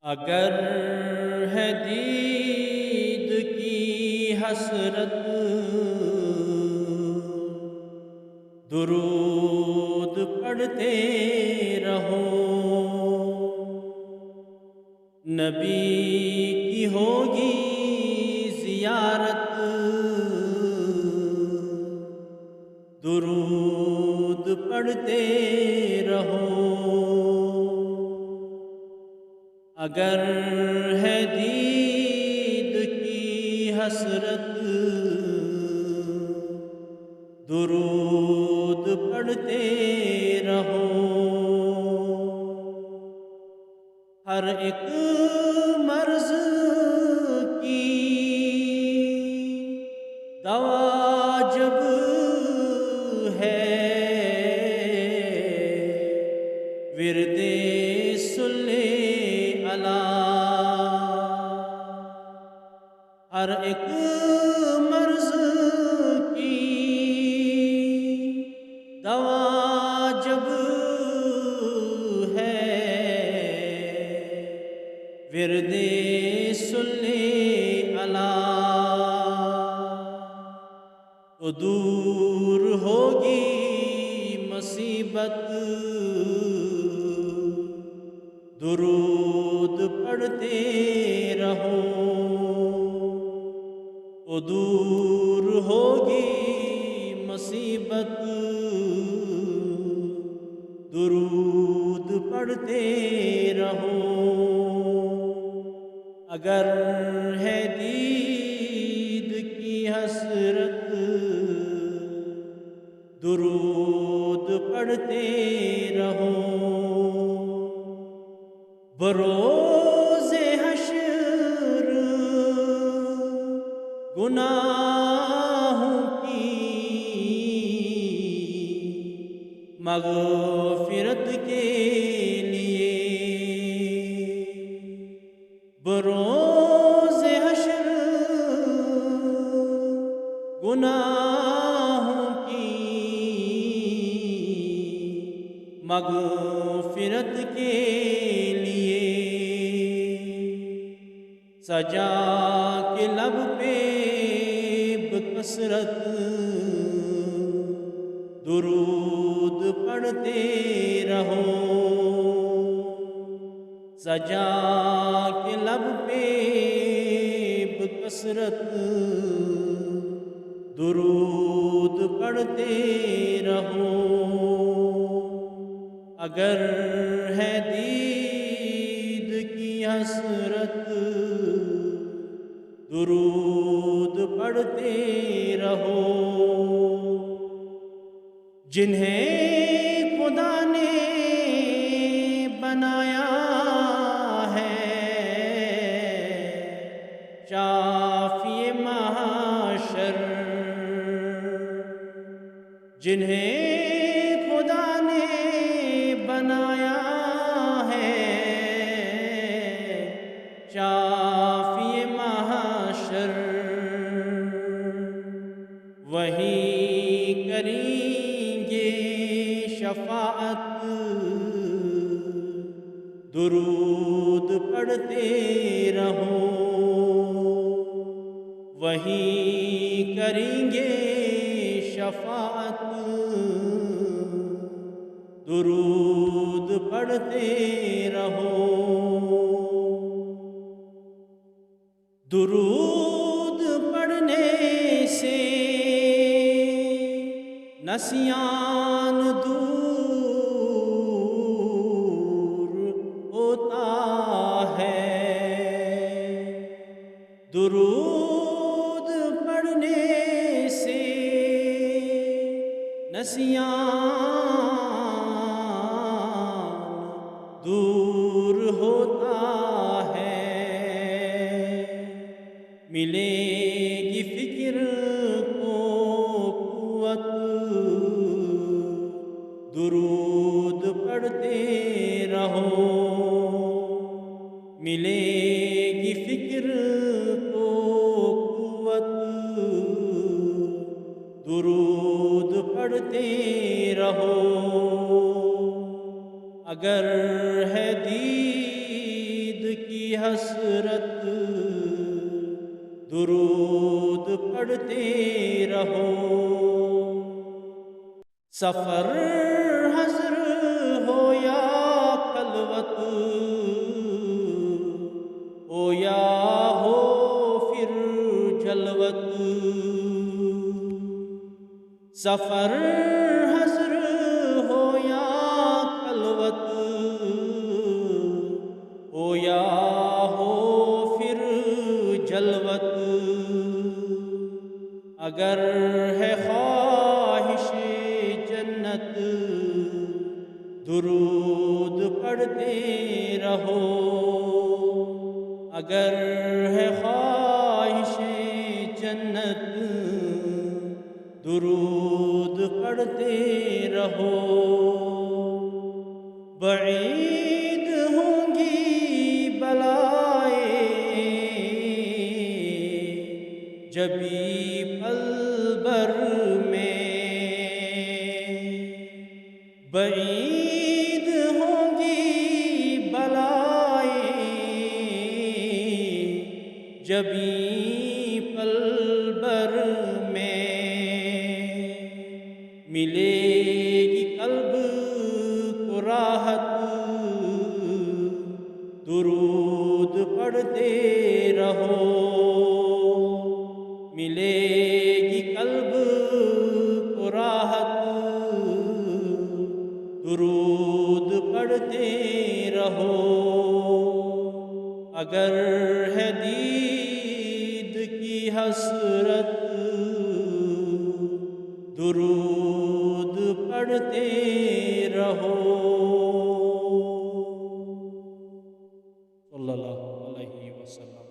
اگر ہے دید کی حسرت درود پڑھتے رہو، نبی کی ہوگی زیارت درود پڑھتے رہو۔ اگر ہے دید کی حسرت درود پڑھتے رہو، ہر ایک مرض کی دوا جب ہے ورد صلی ہر ایک مرض کی دوا جب ہے ورد صلی تو دور ہوگی مصیبت درود پڑھتے رہو، تو دور ہوگی مصیبت درود پڑھتے رہو۔ اگر ہے دید کی حسرت درود پڑھتے رہو، بروز حشر گناہوں کی مغفرت کے لیے، بروز حشر گناہوں کی مغفرت کے لیے، سجا کے لب پہ بکثرت درود پڑھتے رہو، سجا کے لب پہ بکثرت درود پڑھتے رہو۔ اگر ہے دید کی حسرت درود پڑھتے رہو، جنہیں خدا نے بنایا ہے شافی محشر، جنہیں خدا نے بنایا ہے شافی محشر، وہی کریں گے شفاعت درود پڑھتے رہو، وہی کریں گے شفاعت درود پڑھتے رہو۔ درود پڑھنے سے نسیان دور ہوتا ہے، درود پڑھنے سے نسیان دور ہوتا ہے، ملے گی فکر کو قوت درود پڑھتے رہو، ملے گی فکر کو قوت درود پڑھتے رہو۔ اگر ہے دید کی حسرت درود پڑھتے رہو۔ سفر حضر ہو یا خلوت، ہو یا ہو پھر جلوت، سفر حضر ہو یا خلوت، ہو یا ہو پھر جلوت، اگر ہے خواہش جنت درود پڑھتے رہو۔ اگر ہے خواہش جنت درود پڑھتے رہو۔ بعید ہوں گی بلائیں جبھی پل بھر میں، بعید ہوں گی بلائیں جبھی پل بھر میں، ملے گی قلب کو راحت درود پڑھتے رہو۔ ملے گی قلب کو راحت درود پڑھتے رہو۔ اگر ہے دید کی حسرت درود پڑھتے رہو۔ صلی اللہ علیہ وسلم۔